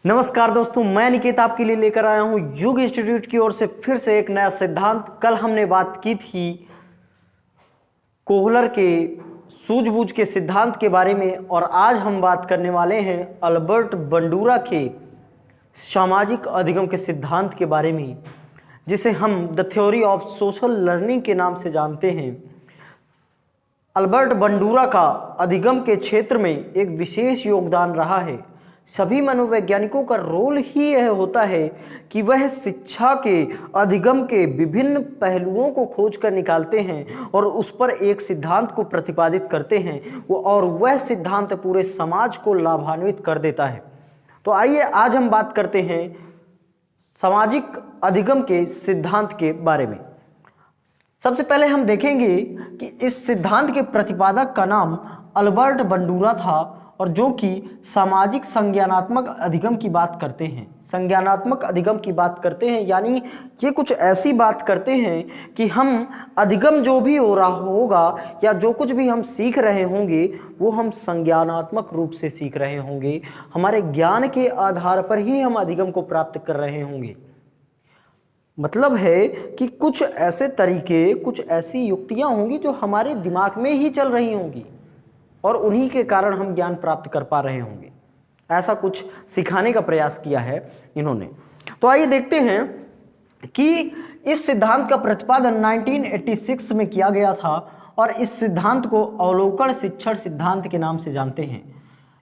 नमस्कार दोस्तों, मैं निकेत आपके लिए लेकर आया हूं युग इंस्टीट्यूट की ओर से फिर से एक नया सिद्धांत। कल हमने बात की थी कोहलर के सूझबूझ के सिद्धांत के बारे में और आज हम बात करने वाले हैं अल्बर्ट बंडूरा के सामाजिक अधिगम के सिद्धांत के बारे में, जिसे हम the theory of social learning के नाम से जानते हैं। अल्बर्ट बंडूरा का अधिगम के क्षेत्र में एक विशेष योगदान रहा है। सभी मनोवैज्ञानिकों का रोल ही यह होता है कि वह शिक्षा के अधिगम के विभिन्न पहलुओं को खोज कर निकालते हैं और उस पर एक सिद्धांत को प्रतिपादित करते हैं और वह सिद्धांत पूरे समाज को लाभान्वित कर देता है। तो आइए आज हम बात करते हैं सामाजिक अधिगम के सिद्धांत के बारे में। सबसे पहले हम देखेंगे कि इस सिद्धांत के प्रतिपादक का नाम अल्बर्ट बंडूरा था और जो कि सामाजिक संज्ञानात्मक अधिगम की बात करते हैं। संज्ञानात्मक अधिगम की बात करते हैं यानी ये कुछ ऐसी बात करते हैं कि हम अधिगम जो भी हो रहा होगा या जो कुछ भी हम सीख रहे होंगे वो हम संज्ञानात्मक रूप से सीख रहे होंगे। हमारे ज्ञान के आधार पर ही हम अधिगम को प्राप्त कर रहे होंगे। मतलब है कि कुछ ऐसे तरीके, कुछ ऐसी युक्तियां होंगी जो हमारे दिमाग में ही चल रही होंगी और उन्हीं के कारण हम ज्ञान प्राप्त कर पा रहे होंगे। ऐसा कुछ सिखाने का प्रयास किया है इन्होंने। तो आइए देखते हैं कि इस सिद्धांत का प्रतिपादन 1986 में किया गया था और इस सिद्धांत को अवलोकन शिक्षण सिद्धांत के नाम से जानते हैं।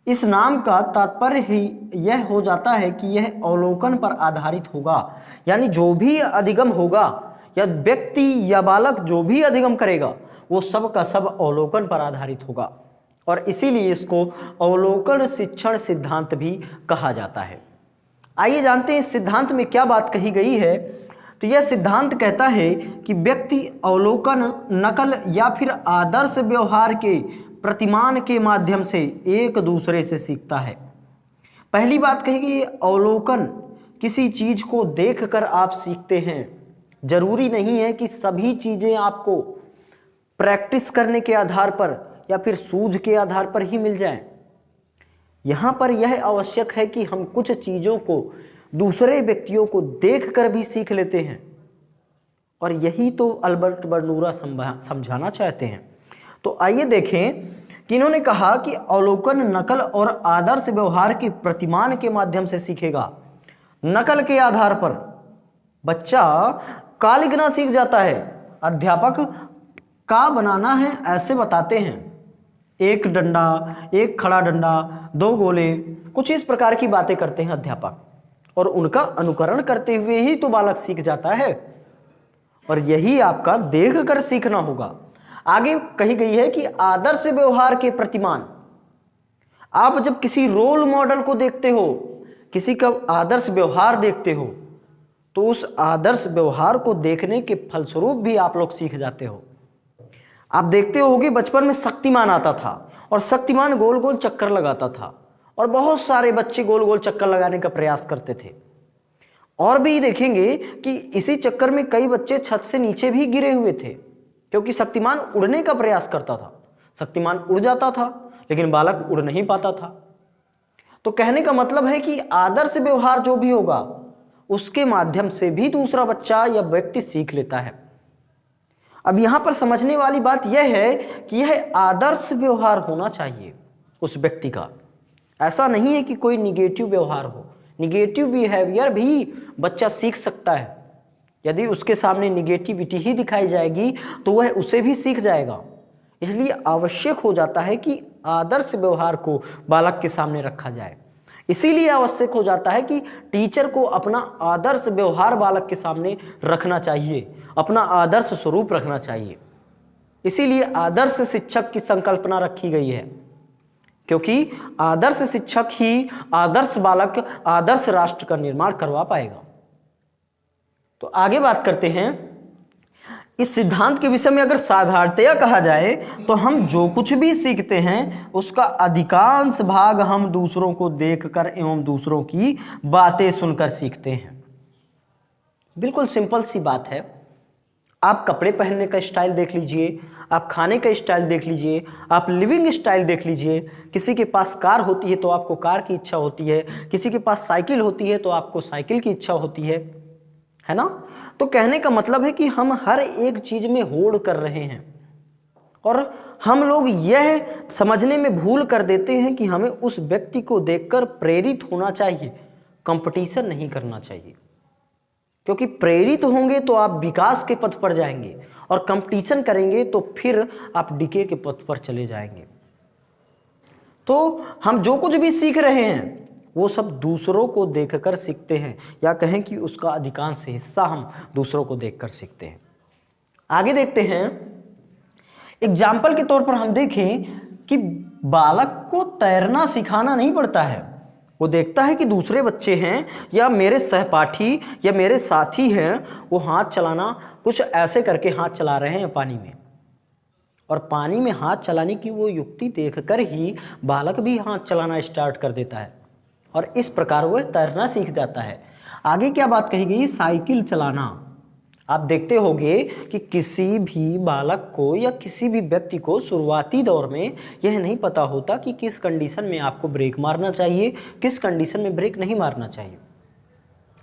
इस नाम का तात्पर्य ही यह हो जाता है कि यह अवलोकन पर आधारित होगा, यानी जो भी अधिगम होगा या व्यक्ति या बालक जो भी अधिगम करेगा वो सब का सब अवलोकन पर आधारित होगा और इसीलिए इसको अवलोकन शिक्षण सिद्धांत भी कहा जाता है। आइए जानते हैं इस सिद्धांत में क्या बात कही गई है। तो यह सिद्धांत कहता है कि व्यक्ति अवलोकन, नकल या फिर आदर्श व्यवहार के प्रतिमान के माध्यम से एक दूसरे से सीखता है। पहली बात कही गई अवलोकन, किसी चीज को देखकर आप सीखते हैं। जरूरी नहीं है कि सभी चीजें आपको प्रैक्टिस करने के आधार पर या फिर सूझ के आधार पर ही मिल जाए। यहां पर यह आवश्यक है कि हम कुछ चीजों को दूसरे व्यक्तियों को देखकर भी सीख लेते हैं और यही तो अल्बर्ट बंडूरा समझाना चाहते हैं। तो आइए देखें कि इन्होंने कहा कि अवलोकन, नकल और आदर्श व्यवहार के प्रतिमान के माध्यम से सीखेगा। नकल के आधार पर बच्चा का लिखना सीख जाता है। अध्यापक का बनाना है ऐसे बताते हैं, एक डंडा, एक खड़ा डंडा, दो गोले, कुछ इस प्रकार की बातें करते हैं अध्यापक और उनका अनुकरण करते हुए ही तो बालक सीख जाता है और यही आपका देख कर सीखना होगा। आगे कही गई है कि आदर्श व्यवहार के प्रतिमान, आप जब किसी रोल मॉडल को देखते हो, किसी का आदर्श व्यवहार देखते हो तो उस आदर्श व्यवहार को देखने के फलस्वरूप भी आप लोग सीख जाते हो। आप देखते होगे बचपन में शक्तिमान आता था और शक्तिमान गोल गोल चक्कर लगाता था और बहुत सारे बच्चे गोल गोल चक्कर लगाने का प्रयास करते थे। और भी देखेंगे कि इसी चक्कर में कई बच्चे छत से नीचे भी गिरे हुए थे क्योंकि शक्तिमान उड़ने का प्रयास करता था। शक्तिमान उड़ जाता था लेकिन बालक उड़ नहीं पाता था। तो कहने का मतलब है कि आदर्श व्यवहार जो भी होगा उसके माध्यम से भी दूसरा बच्चा या व्यक्ति सीख लेता है। अब यहां पर समझने वाली बात यह है कि यह आदर्श व्यवहार होना चाहिए उस व्यक्ति का। ऐसा नहीं है कि कोई निगेटिव व्यवहार हो। निगेटिव बिहेवियर भी बच्चा सीख सकता है। यदि उसके सामने निगेटिविटी ही दिखाई जाएगी तो वह उसे भी सीख जाएगा। इसलिए आवश्यक हो जाता है कि आदर्श व्यवहार को बालक के सामने रखा जाए। इसीलिए आवश्यक हो जाता है कि टीचर को अपना आदर्श व्यवहार बालक के सामने रखना चाहिए, अपना आदर्श स्वरूप रखना चाहिए। इसीलिए आदर्श शिक्षक की संकल्पना रखी गई है, क्योंकि आदर्श शिक्षक ही आदर्श बालक, आदर्श राष्ट्र का निर्माण करवा पाएगा। तो आगे बात करते हैं इस सिद्धांत के विषय में। अगर साधारणतया कहा जाए तो हम जो कुछ भी सीखते हैं उसका अधिकांश भाग हम दूसरों को देखकर एवं दूसरों की बातें सुनकर सीखते हैं। बिल्कुल सिंपल सी बात है। आप कपड़े पहनने का स्टाइल देख लीजिए, आप खाने का स्टाइल देख लीजिए, आप लिविंग स्टाइल देख लीजिए। किसी के पास कार होती है तो आपको कार की इच्छा होती है, किसी के पास साइकिल होती है तो आपको साइकिल की इच्छा होती है ना। तो कहने का मतलब है कि हम हर एक चीज में होड़ कर रहे हैं और हम लोग यह समझने में भूल कर देते हैं कि हमें उस व्यक्ति को देखकर प्रेरित होना चाहिए, कंपटीशन नहीं करना चाहिए। क्योंकि प्रेरित होंगे तो आप विकास के पथ पर जाएंगे और कंपटीशन करेंगे तो फिर आप डिके के पथ पर चले जाएंगे। तो हम जो कुछ भी सीख रहे हैं वो सब दूसरों को देखकर सीखते हैं, या कहें कि उसका अधिकांश हिस्सा हम दूसरों को देखकर सीखते हैं। आगे देखते हैं, एग्जाम्पल के तौर पर हम देखें कि बालक को तैरना सिखाना नहीं पड़ता है। वो देखता है कि दूसरे बच्चे हैं या मेरे सहपाठी या मेरे साथी हैं, वो हाथ चलाना कुछ ऐसे करके हाथ चला रहे हैं पानी में, और पानी में हाथ चलाने की वो युक्ति देखकर ही बालक भी हाथ चलाना स्टार्ट कर देता है और इस प्रकार वह तैरना सीख जाता है। आगे क्या बात कही गई, साइकिल चलाना। आप देखते होंगे कि किसी भी बालक को या किसी भी व्यक्ति को शुरुआती दौर में यह नहीं पता होता कि किस कंडीशन में आपको ब्रेक मारना चाहिए, किस कंडीशन में ब्रेक नहीं मारना चाहिए,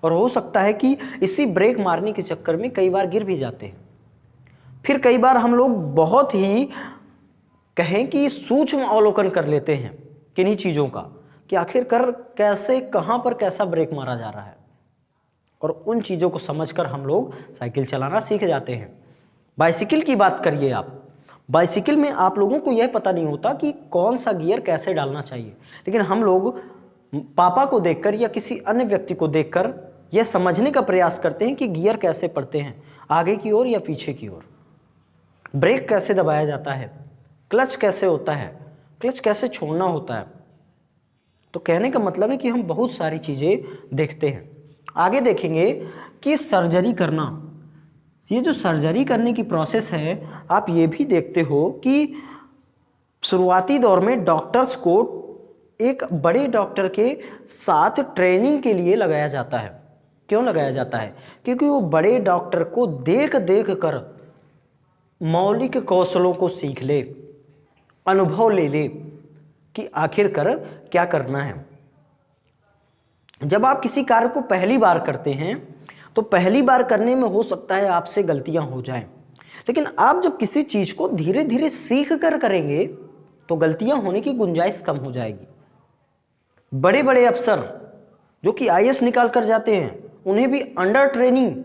और हो सकता है कि इसी ब्रेक मारने के चक्कर में कई बार गिर भी जाते हैं। फिर कई बार हम लोग बहुत ही कहें कि सूक्ष्म अवलोकन कर लेते हैं किन्हीं चीज़ों का, कि आखिरकार कैसे कहाँ पर कैसा ब्रेक मारा जा रहा है, और उन चीज़ों को समझकर हम लोग साइकिल चलाना सीख जाते हैं। बाइसिकल की बात करिए आप, बाइसिकल में आप लोगों को यह पता नहीं होता कि कौन सा गियर कैसे डालना चाहिए, लेकिन हम लोग पापा को देखकर या किसी अन्य व्यक्ति को देखकर यह समझने का प्रयास करते हैं कि गियर कैसे पड़ते हैं, आगे की ओर या पीछे की ओर, ब्रेक कैसे दबाया जाता है, क्लच कैसे होता है, क्लच कैसे छोड़ना होता है। तो कहने का मतलब है कि हम बहुत सारी चीज़ें देखते हैं। आगे देखेंगे कि सर्जरी करना, ये जो सर्जरी करने की प्रोसेस है, आप ये भी देखते हो कि शुरुआती दौर में डॉक्टर्स को एक बड़े डॉक्टर के साथ ट्रेनिंग के लिए लगाया जाता है। क्यों लगाया जाता है? क्योंकि वो बड़े डॉक्टर को देख देख कर मौलिक कौशलों को सीख ले, अनुभव ले ले कि आखिरकार क्या करना है। जब आप किसी कार्य को पहली बार करते हैं तो पहली बार करने में हो सकता है आपसे गलतियां हो जाएं, लेकिन आप जब किसी चीज़ को धीरे धीरे सीख कर करेंगे तो गलतियां होने की गुंजाइश कम हो जाएगी। बड़े बड़े अफसर जो कि आईएएस निकाल कर जाते हैं, उन्हें भी अंडर ट्रेनिंग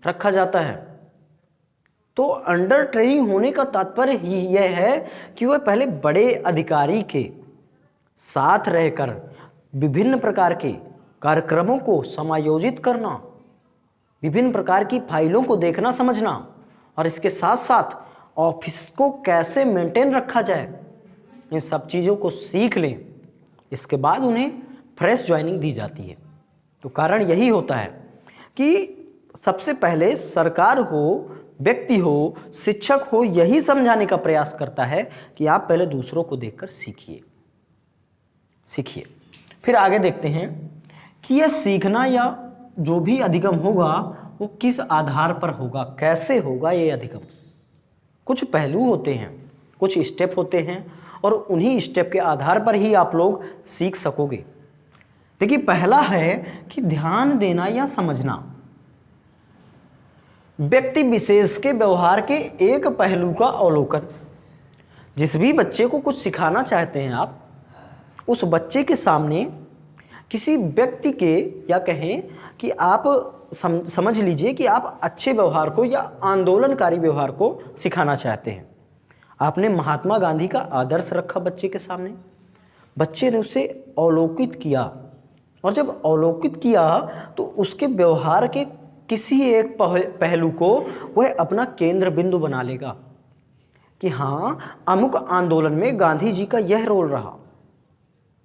रखा जाता है। तो अंडर ट्रेनिंग होने का तात्पर्य ही यह है कि वह पहले बड़े अधिकारी के साथ रहकर विभिन्न प्रकार के कार्यक्रमों को समायोजित करना, विभिन्न प्रकार की फाइलों को देखना समझना, और इसके साथ साथ ऑफिस को कैसे मेंटेन रखा जाए, इन सब चीज़ों को सीख लें। इसके बाद उन्हें फ्रेश ज्वाइनिंग दी जाती है। तो कारण यही होता है कि सबसे पहले सरकार हो, व्यक्ति हो, शिक्षक हो, यही समझाने का प्रयास करता है कि आप पहले दूसरों को देखकर सीखिए। फिर आगे देखते हैं कि यह सीखना या जो भी अधिगम होगा वो किस आधार पर होगा, कैसे होगा ये अधिगम। कुछ पहलू होते हैं, कुछ स्टेप होते हैं, और उन्हीं स्टेप के आधार पर ही आप लोग सीख सकोगे। देखिए, पहला है कि ध्यान देना या समझना। व्यक्ति विशेष के व्यवहार के एक पहलू का अवलोकन। जिस भी बच्चे को कुछ सिखाना चाहते हैं आप, उस बच्चे के सामने किसी व्यक्ति के, या कहें कि आप समझ लीजिए कि आप अच्छे व्यवहार को या आंदोलनकारी व्यवहार को सिखाना चाहते हैं। आपने महात्मा गांधी का आदर्श रखा बच्चे के सामने, बच्चे ने उसे अवलोकित किया, और जब अवलोकित किया तो उसके व्यवहार के किसी एक पहलू को वह अपना केंद्र बिंदु बना लेगा कि हाँ, अमुक आंदोलन में गांधी जी का यह रोल रहा,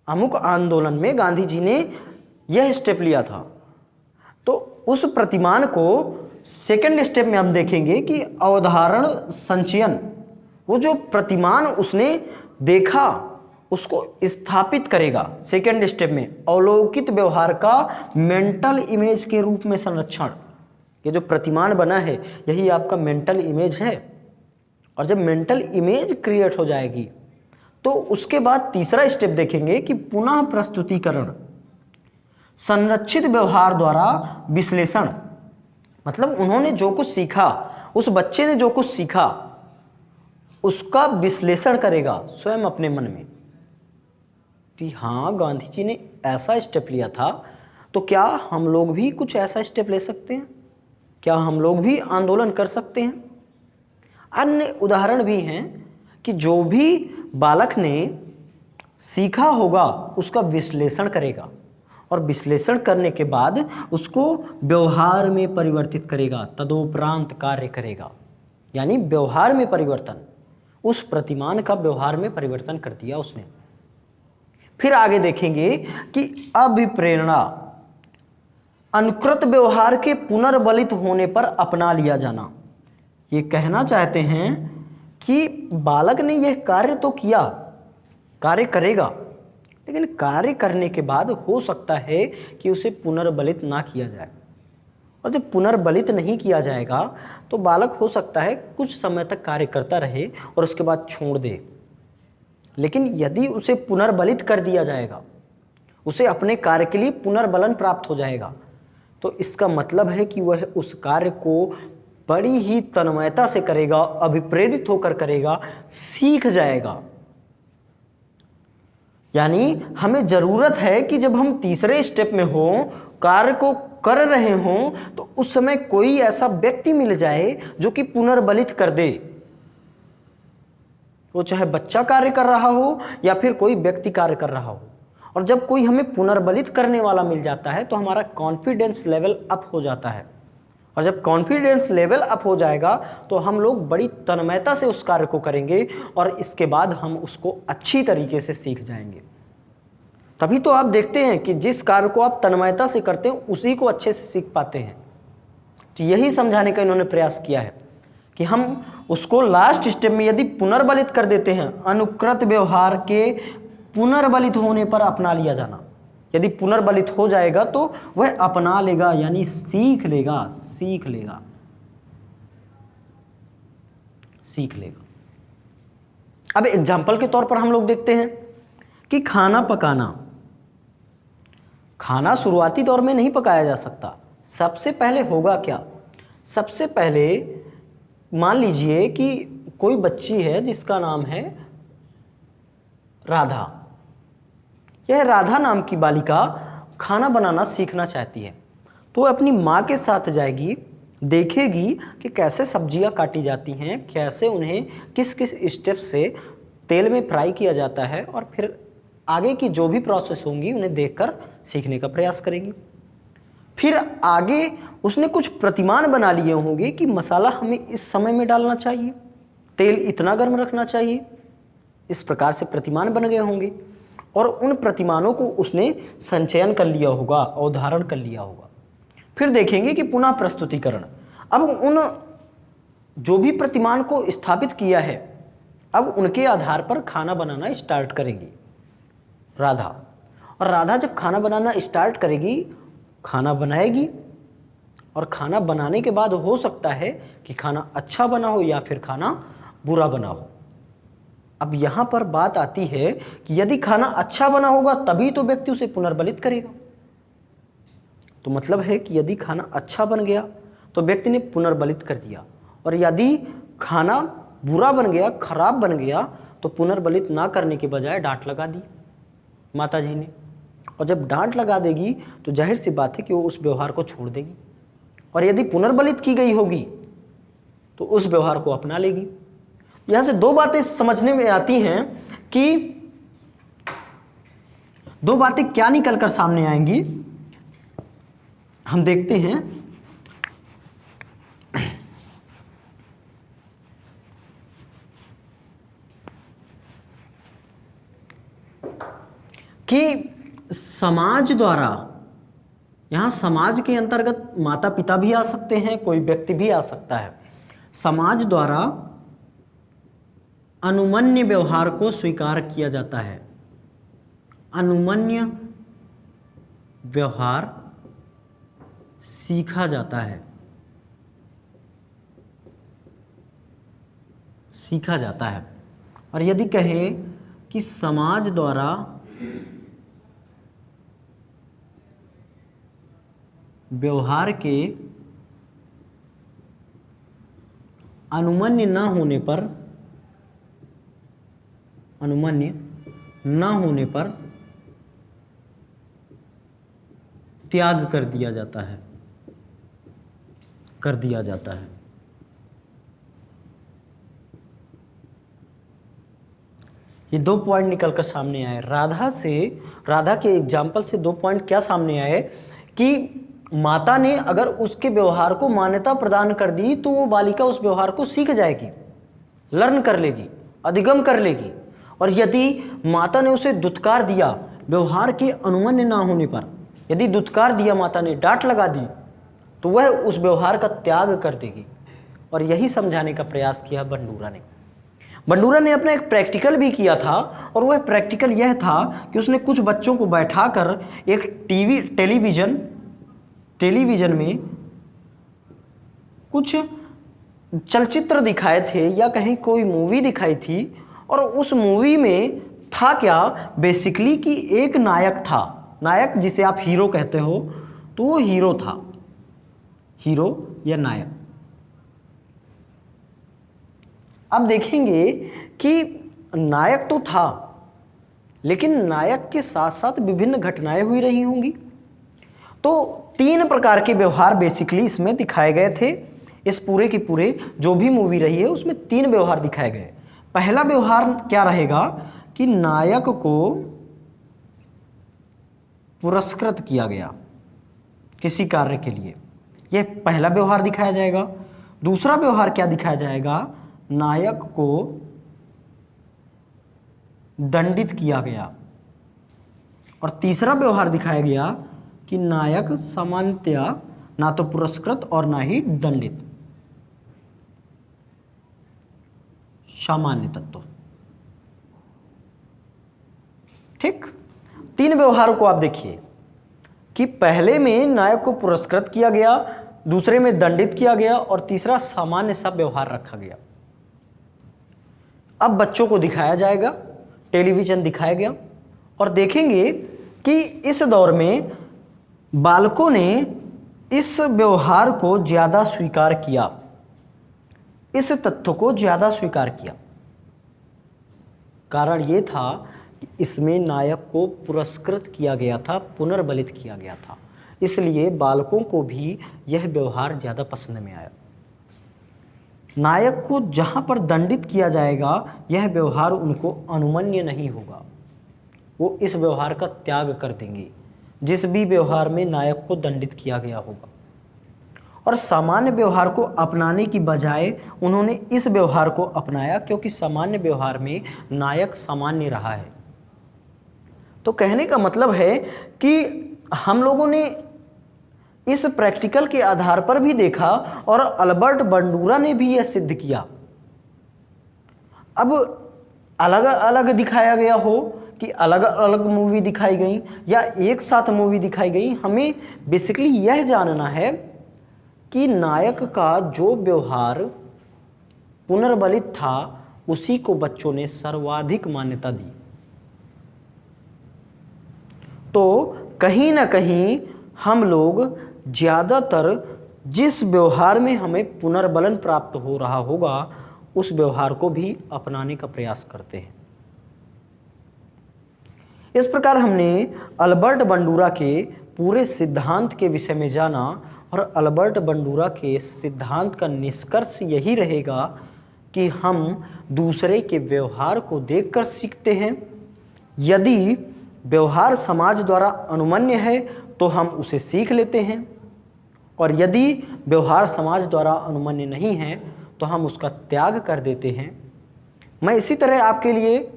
अमुक आंदोलन में गांधी जी ने यह स्टेप लिया था। तो उस प्रतिमान को सेकंड स्टेप में हम देखेंगे कि अवधारण संचयन, वो जो प्रतिमान उसने देखा उसको स्थापित करेगा। सेकंड स्टेप में अवलोकित व्यवहार का मेंटल इमेज के रूप में संरक्षण, ये जो प्रतिमान बना है यही आपका मेंटल इमेज है। और जब मेंटल इमेज क्रिएट हो जाएगी तो उसके बाद तीसरा स्टेप देखेंगे कि पुनः प्रस्तुतिकरण, संरक्षित व्यवहार द्वारा विश्लेषण। मतलब उन्होंने जो कुछ सीखा, उस बच्चे ने जो कुछ सीखा उसका विश्लेषण करेगा स्वयं अपने मन में कि हाँ, गांधी जी ने ऐसा स्टेप लिया था, तो क्या हम लोग भी कुछ ऐसा स्टेप ले सकते हैं? क्या हम लोग भी आंदोलन कर सकते हैं? अन्य उदाहरण भी हैं कि जो भी बालक ने सीखा होगा उसका विश्लेषण करेगा और विश्लेषण करने के बाद उसको व्यवहार में परिवर्तित करेगा, तदोपरांत कार्य करेगा। यानी व्यवहार में परिवर्तन, उस प्रतिमान का व्यवहार में परिवर्तन कर दिया उसने। फिर आगे देखेंगे कि अभिप्रेरणा, अनुकृत व्यवहार के पुनर्बलित होने पर अपना लिया जाना। ये कहना चाहते हैं कि बालक ने यह कार्य तो किया, कार्य करेगा, लेकिन कार्य करने के बाद हो सकता है कि उसे पुनर्बलित ना किया जाए। और जब पुनर्बलित नहीं किया जाएगा तो बालक हो सकता है कुछ समय तक कार्य करता रहे और उसके बाद छोड़ दे। लेकिन यदि उसे पुनर्बलित कर दिया जाएगा, उसे अपने कार्य के लिए पुनर्बलन प्राप्त हो जाएगा, तो इसका मतलब है कि वह उस कार्य को बड़ी ही तन्मयता से करेगा, अभिप्रेरित होकर करेगा, सीख जाएगा। यानी हमें जरूरत है कि जब हम तीसरे स्टेप में हो, कार्य को कर रहे हों, तो उस समय कोई ऐसा व्यक्ति मिल जाए जो कि पुनर्बलित कर दे। वो चाहे बच्चा कार्य कर रहा हो या फिर कोई व्यक्ति कार्य कर रहा हो। और जब कोई हमें पुनर्बलित करने वाला मिल जाता है तो हमारा कॉन्फिडेंस लेवल अप हो जाता है। और जब कॉन्फिडेंस लेवल अप हो जाएगा तो हम लोग बड़ी तन्मयता से उस कार्य को करेंगे और इसके बाद हम उसको अच्छी तरीके से सीख जाएंगे। तभी तो आप देखते हैं कि जिस कार्य को आप तन्मयता से करते हैं उसी को अच्छे से सीख पाते हैं। तो यही समझाने का इन्होंने प्रयास किया है कि हम उसको लास्ट स्टेप में यदि पुनर्बलित कर देते हैं, अनुकृत व्यवहार के पुनर्बलित होने पर अपना लिया जाना, यदि पुनर्बलित हो जाएगा तो वह अपना लेगा, यानी सीख लेगा, सीख लेगा, सीख लेगा। अब एग्जाम्पल के तौर पर हम लोग देखते हैं कि खाना पकाना, खाना शुरुआती दौर में नहीं पकाया जा सकता। सबसे पहले होगा क्या? सबसे पहले मान लीजिए कि कोई बच्ची है जिसका नाम है राधा। यह राधा नाम की बालिका खाना बनाना सीखना चाहती है, तो वह अपनी माँ के साथ जाएगी, देखेगी कि कैसे सब्जियां काटी जाती हैं, कैसे उन्हें किस किस स्टेप से तेल में फ्राई किया जाता है, और फिर आगे की जो भी प्रोसेस होंगी उन्हें देखकर सीखने का प्रयास करेगी। फिर आगे उसने कुछ प्रतिमान बना लिए होंगे कि मसाला हमें इस समय में डालना चाहिए, तेल इतना गर्म रखना चाहिए, इस प्रकार से प्रतिमान बन गए होंगे और उन प्रतिमानों को उसने संचयन कर लिया होगा, अवधारण कर लिया होगा। फिर देखेंगे कि पुनः प्रस्तुतिकरण। अब उन जो भी प्रतिमान को स्थापित किया है, अब उनके आधार पर खाना बनाना स्टार्ट करेंगी राधा। और राधा जब खाना बनाना स्टार्ट करेगी, खाना बनाएगी, और खाना बनाने के बाद हो सकता है कि खाना अच्छा बना हो या फिर खाना बुरा बना हो। अब यहाँ पर बात आती है कि यदि खाना अच्छा बना होगा तभी तो व्यक्ति उसे पुनर्बलित करेगा। तो मतलब है कि यदि खाना अच्छा बन गया तो व्यक्ति ने पुनर्बलित कर दिया, और यदि खाना बुरा बन गया, खराब बन गया, तो पुनर्बलित ना करने के बजाय डांट लगा दी माता जी ने। और जब डांट लगा देगी तो जाहिर सी बात है कि वो उस व्यवहार को छोड़ देगी, और यदि पुनर्बलित की गई होगी तो उस व्यवहार को अपना लेगी। यहां से दो बातें समझने में आती हैं कि दो बातें क्या निकल कर सामने आएंगी, हम देखते हैं। कि समाज द्वारा, यहां समाज के अंतर्गत माता पिता भी आ सकते हैं, कोई व्यक्ति भी आ सकता है। समाज द्वारा अनुमन्य व्यवहार को स्वीकार किया जाता है। अनुमन्य व्यवहार सीखा जाता है। सीखा जाता है। और यदि कहें कि समाज द्वारा व्यवहार के अनुमन्य न होने पर त्याग कर दिया जाता है। ये 2 पॉइंट निकलकर सामने आए। राधा के एग्जाम्पल से 2 पॉइंट क्या सामने आए कि माता ने अगर उसके व्यवहार को मान्यता प्रदान कर दी तो वो बालिका उस व्यवहार को सीख जाएगी, लर्न कर लेगी, अधिगम कर लेगी। और यदि माता ने उसे दुत्कार दिया व्यवहार के अनुमन्य ना होने पर, यदि दुत्कार दिया माता ने, डांट लगा दी, तो वह उस व्यवहार का त्याग कर देगी। और यही समझाने का प्रयास किया बंडूरा ने अपना एक प्रैक्टिकल भी किया था। और वह प्रैक्टिकल यह था कि उसने कुछ बच्चों को बैठाकर एक टेलीविजन में कुछ चलचित्र दिखाए थे या कहीं कोई मूवी दिखाई थी। और उस मूवी में था क्या, बेसिकली कि एक नायक था, नायक जिसे आप हीरो कहते हो, तो वो हीरो था, हीरो या नायक। अब देखेंगे कि नायक तो था, लेकिन नायक के साथ साथ विभिन्न घटनाएं हुई रही होंगी। तो 3 प्रकार के व्यवहार बेसिकली इसमें दिखाए गए थे। इस पूरे की पूरे जो भी मूवी रही है उसमें 3 व्यवहार दिखाए गए। पहला व्यवहार क्या रहेगा कि नायक को पुरस्कृत किया गया किसी कार्य के लिए, यह पहला व्यवहार दिखाया जाएगा। दूसरा व्यवहार क्या दिखाया जाएगा, नायक को दंडित किया गया। और तीसरा व्यवहार दिखाया गया कि नायक सामान्यतया ना तो पुरस्कृत और ना ही दंडित, सामान्य तत्व। ठीक, 3 व्यवहारों को आप देखिए कि पहले में नायक को पुरस्कृत किया गया, दूसरे में दंडित किया गया और तीसरा सामान्य सा व्यवहार रखा गया। अब बच्चों को दिखाया जाएगा, टेलीविजन दिखाया गया और देखेंगे कि इस दौर में बालकों ने इस व्यवहार को ज़्यादा स्वीकार किया, इस तथ्य को ज़्यादा स्वीकार किया। कारण ये था कि इसमें नायक को पुरस्कृत किया गया था, पुनर्बलित किया गया था, इसलिए बालकों को भी यह व्यवहार ज़्यादा पसंद में आया। नायक को जहाँ पर दंडित किया जाएगा यह व्यवहार उनको अनुमन्य नहीं होगा, वो इस व्यवहार का त्याग कर देंगे जिस भी व्यवहार में नायक को दंडित किया गया होगा। और सामान्य व्यवहार को अपनाने की बजाय उन्होंने इस व्यवहार को अपनाया, क्योंकि सामान्य व्यवहार में नायक सामान्य रहा है। तो कहने का मतलब है कि हम लोगों ने इस प्रैक्टिकल के आधार पर भी देखा और अल्बर्ट बंडूरा ने भी यह सिद्ध किया। अब अलग अलग दिखाया गया हो कि अलग अलग मूवी दिखाई गई या एक साथ मूवी दिखाई गई, हमें बेसिकली यह जानना है कि नायक का जो व्यवहार पुनर्बलित था उसी को बच्चों ने सर्वाधिक मान्यता दी। तो कहीं ना कहीं हम लोग ज़्यादातर जिस व्यवहार में हमें पुनर्बलन प्राप्त हो रहा होगा उस व्यवहार को भी अपनाने का प्रयास करते हैं। इस प्रकार हमने अल्बर्ट बंडूरा के पूरे सिद्धांत के विषय में जाना और अल्बर्ट बंडूरा के सिद्धांत का निष्कर्ष यही रहेगा कि हम दूसरे के व्यवहार को देखकर सीखते हैं। यदि व्यवहार समाज द्वारा अनुमन्य है तो हम उसे सीख लेते हैं, और यदि व्यवहार समाज द्वारा अनुमन्य नहीं है तो हम उसका त्याग कर देते हैं। मैं इसी तरह आपके लिए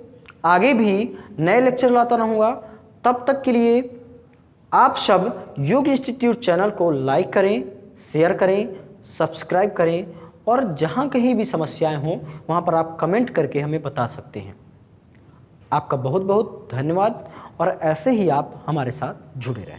आगे भी नए लेक्चर लाता रहूँगा। तब तक के लिए आप सब योग इंस्टीट्यूट चैनल को लाइक करें, शेयर करें, सब्सक्राइब करें और जहाँ कहीं भी समस्याएं हों वहाँ पर आप कमेंट करके हमें बता सकते हैं। आपका बहुत बहुत धन्यवाद और ऐसे ही आप हमारे साथ जुड़े रहें।